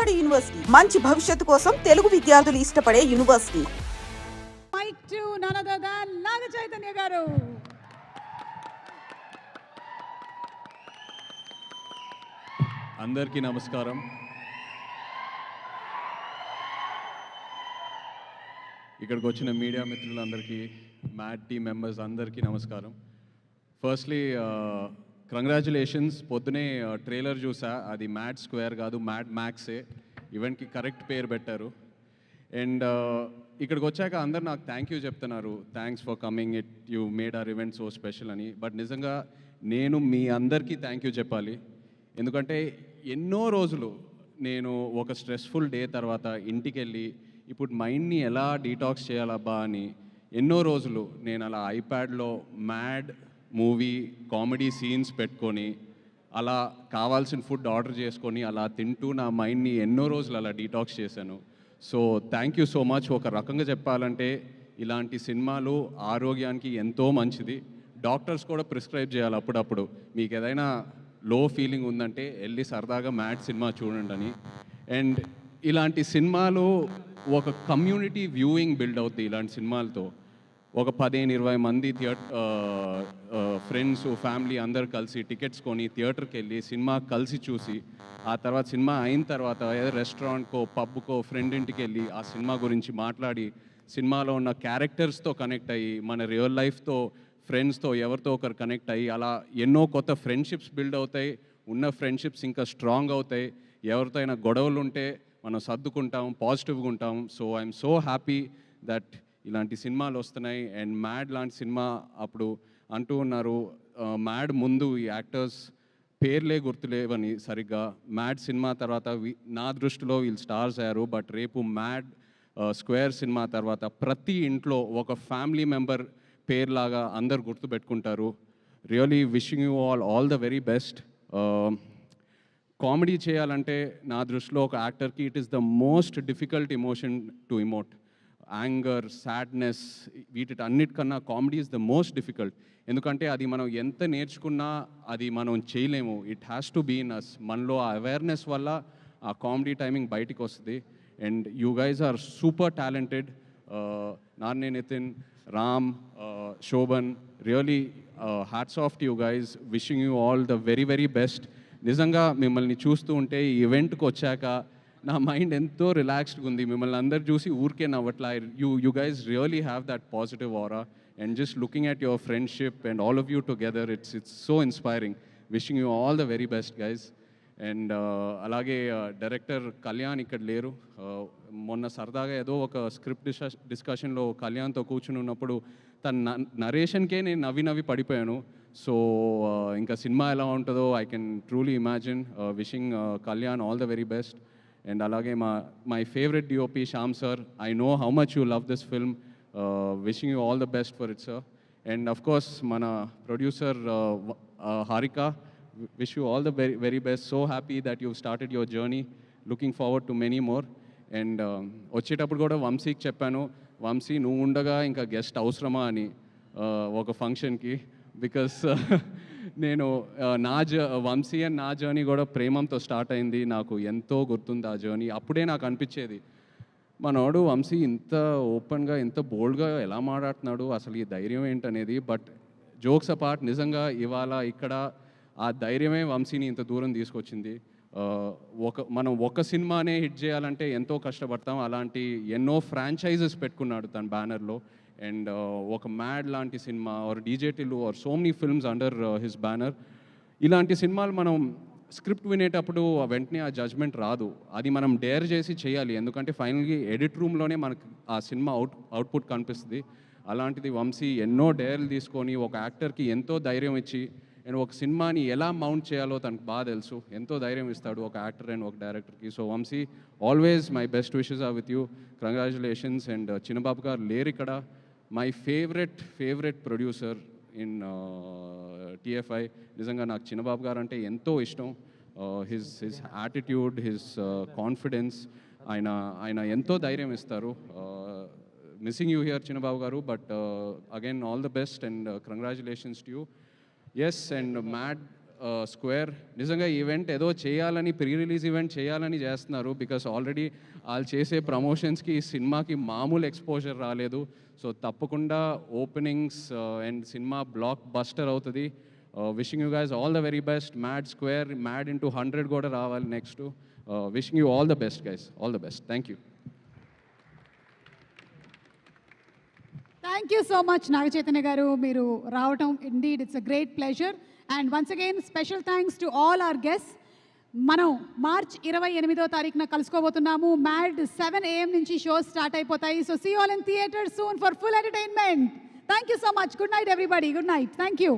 ఉమ్మడి యూనివర్సిటీ మంచి భవిష్యత్తు కోసం తెలుగు విద్యార్థులు ఇష్టపడే university. Mic to none other than Naga Chaitanya garu. అందరికీ నమస్కారం. ఇక్కడికి వచ్చిన మీడియా మిత్రులందరికీ, మ్యాడ్ టీమ్ మెంబర్స్ అందరికీ నమస్కారం. Firstly congratulations. పొద్దునే ట్రైలర్ చూసా, అది మ్యాడ్ స్క్వేర్ కాదు, మ్యాడ్ మ్యాక్సే. ఈవెంట్కి కరెక్ట్ పేరు పెట్టారు. అండ్ ఇక్కడికి వచ్చాక అందరు నాకు థ్యాంక్ యూ చెప్తున్నారు, thanks for coming, you made our event so special అని. బట్ నిజంగా నేను మీ అందరికీ థ్యాంక్ యూ చెప్పాలి. ఎందుకంటే ఎన్నో రోజులు నేను ఒక స్ట్రెస్ఫుల్ డే తర్వాత ఇంటికి వెళ్ళి ఇప్పుడు మైండ్ని ఎలా డీటాక్స్ చేయాలబ్బా అని ఎన్నో రోజులు నేను అలా ఐప్యాడ్లో మ్యాడ్ మూవీ కామెడీ సీన్స్ పెట్టుకొని అలా కావాల్సిన ఫుడ్ ఆర్డర్ చేసుకొని అలా తింటూ నా మైండ్ని ఎన్నో రోజులు అలా డీటాక్స్ చేశాను. So thank you so much. ఒక రకంగా చెప్పాలంటే ఇలాంటి సినిమాలు ఆరోగ్యానికి ఎంతో మంచిది. డాక్టర్స్ కూడా ప్రిస్క్రైబ్ చేయాలి అప్పుడప్పుడు. మీకు ఏదైనా లో ఫీలింగ్ ఉందంటే వెళ్ళి సరదాగా మ్యాడ్ సినిమా చూడండి అని. అండ్ ఇలాంటి సినిమాలు ఒక కమ్యూనిటీ వ్యూయింగ్ బిల్డ్ అవుతుంది. ఇలాంటి సినిమాలతో ఒక 15-20 మంది ఫ్రెండ్స్ ఫ్యామిలీ అందరు కలిసి టికెట్స్ కొని థియేటర్కి వెళ్ళి సినిమా కలిసి చూసి ఆ తర్వాత సినిమా అయిన తర్వాత ఏదో రెస్టారెంట్కో పబ్కో ఫ్రెండ్ ఇంటికి వెళ్ళి ఆ సినిమా గురించి మాట్లాడి సినిమాలో ఉన్న క్యారెక్టర్స్తో కనెక్ట్ అయ్యి మన రియల్ లైఫ్తో ఫ్రెండ్స్తో ఎవరితో ఒకరు కనెక్ట్ అయ్యి అలా ఎన్నో కొత్త ఫ్రెండ్షిప్స్ బిల్డ్ అవుతాయి. ఉన్న ఫ్రెండ్షిప్స్ ఇంకా స్ట్రాంగ్ అవుతాయి. ఎవరితో అయినా గొడవలు ఉంటే మనం సర్దుకుంటాం, పాజిటివ్గా ఉంటాం. So I'm so happy that ఇలాంటి సినిమాలు వస్తున్నాయి. అండ్ మ్యాడ్ లాంటి సినిమా అప్పుడు అంటూ ఉన్నారు, మ్యాడ్ ముందు ఈ యాక్టర్స్ పేర్లే గుర్తులేవని సరిగ్గా. మ్యాడ్ సినిమా తర్వాత నా దృష్టిలో వీళ్ళు స్టార్స్ అయ్యారు. బట్ రేపు మ్యాడ్ స్క్వేర్ సినిమా తర్వాత ప్రతి ఇంట్లో ఒక ఫ్యామిలీ మెంబర్ పేర్లాగా అందరు గుర్తుపెట్టుకుంటారు. Really wishing you all the very best. Comedy చేయాలంటే నా దృష్టిలో ఒక యాక్టర్కి it is the most difficult emotion to emote. Anger, sadness, వీటన్నిటికన్నా comedy is the most difficult. ఎందుకంటే అది మనం ఎంత నేర్చుకున్నా అది మనం చేయలేము. It has to be in us. మనలో ఆ అవేర్నెస్ వల్ల ఆ కామెడీ టైమింగ్ బయటికి వస్తుంది. And you guys are super talented. నాన్నే Nithin, Ram, Sobhan, really hats off to you guys. Wishing you all the very very best. నిజంగా మిమ్మల్ని చూస్తూ ఉంటే ఈ ఈవెంట్కి వచ్చాక నా మైండ్ ఎంతో రిలాక్స్డ్గా ఉంది. మిమ్మల్ని అందరు చూసి ఊరికే నవ్వట్లా. You guys really have that positive aura. And just looking at your friendship and all of you together, it's so inspiring. Wishing you all the very best guys. And అలాగే డైరెక్టర్ కళ్యాణ్ ఇక్కడ లేరు. మొన్న సరదాగా ఏదో ఒక స్క్రిప్ట్ డిస్కషన్లో కళ్యాణ్తో కూర్చుని ఉన్నప్పుడు తన నరేషన్కే నేను నవ్వి పడిపోయాను. సో ఇంకా సినిమా ఎలా ఉంటుందో I can truly imagine. Wishing Kalyan all the very best. And అలాగే my favourite DOP Shyam sir, I know how much you love this film. Wishing you all the best for it sir. And of course మన producer Harika, wish you all the very very best. So happy that you've started your journey. Looking forward to many more. And వచ్చేటప్పుడు కూడా వంశీకి చెప్పాను, వంశీ నువ్వు ఉండగా ఇంకా guest అవసరమా అని ఒక ఫంక్షన్కి. బికాస్ నేను వంశీ అండ్ నా జర్నీ కూడా ప్రేమంతో స్టార్ట్ అయింది. నాకు ఎంతో గుర్తుంది ఆ జర్నీ. అప్పుడే నాకు అనిపించేది, మనోడు వంశీ ఇంత ఓపెన్గా ఇంత బోల్డ్గా ఎలా మాట్లాడుతున్నాడు, అసలు ఈ ధైర్యం ఏంటనేది. బట్ జోక్స్ అపార్ట్, నిజంగా ఇవాళ ఇక్కడ ఆ ధైర్యమే వంశీని ఇంత దూరం తీసుకొచ్చింది. మనం ఒక సినిమానే హిట్ చేయాలంటే ఎంతో కష్టపడతాం. అలాంటి ఎన్నో ఫ్రాంచైజెస్ పెట్టుకున్నాడు తన బ్యానర్లో. అండ్ ఒక మ్యాడ్ లాంటి cinema or DJ Tillu or so many films under his banner. ఇలాంటి సినిమాలు మనం స్క్రిప్ట్ వినేటప్పుడు వెంటనే ఆ జడ్జ్మెంట్ రాదు. అది మనం డేర్ చేసి చేయాలి. ఎందుకంటే ఫైనల్గా ఎడిట్ రూమ్లోనే మనకు ఆ సినిమా అవుట్పుట్ కనిపిస్తుంది. అలాంటిది వంశీ ఎన్నో డేర్లు తీసుకొని ఒక యాక్టర్కి ఎంతో ధైర్యం ఇచ్చి అండ్ ఒక సినిమాని ఎలా మౌంట్ చేయాలో తనకు బాగా తెలుసు. ఎంతో ధైర్యం ఇస్తాడు ఒక యాక్టర్ అండ్ ఒక డైరెక్టర్కి. So Vamshi, always my best wishes are with you. Congratulations. And Chinnababu garu లేరు ఇక్కడ. My favourite producer in TFI. నిజంగా నాకు చిన్నబాబు గారు అంటే ఎంతో ఇష్టం. హిస్ యాటిట్యూడ్, హిస్ కాన్ఫిడెన్స్, ఆయన ఎంతో ధైర్యం ఇస్తారు. మిస్సింగ్ యూ హియర్ చిన్నబాబు గారు. But again all the best and congratulations to you. Yes, and Mad square నిజంగా ఈవెంట్ ఏదో చేయాలని ప్రీ రిలీజ్ ఈవెంట్ చేయాలని చేస్తున్నారు. బికాస్ ఆల్రెడీ వాళ్ళు చేసే ప్రమోషన్స్కి ఈ సినిమాకి మామూలు ఎక్స్పోజర్ రాలేదు. సో తప్పకుండా openings and cinema blockbuster అవుతుంది. Wishing you guys all the very best. Mad square, mad into 100 కూడా రావాలి next. Wishing you all the best guys, all the best. Thank you. Thank you so much Naga Chaitanya garu, మీరు రావటం indeed it's a great pleasure. And once again special thanks to all our guests. మనం March 28వ తారీఖున కలుసుకోబోతున్నాము. Mad 7 AM నుంచి shows start అయిపోతాయి. So see all in theatre soon for full entertainment. Thank you so much. Good night everybody. Good night. Thank you.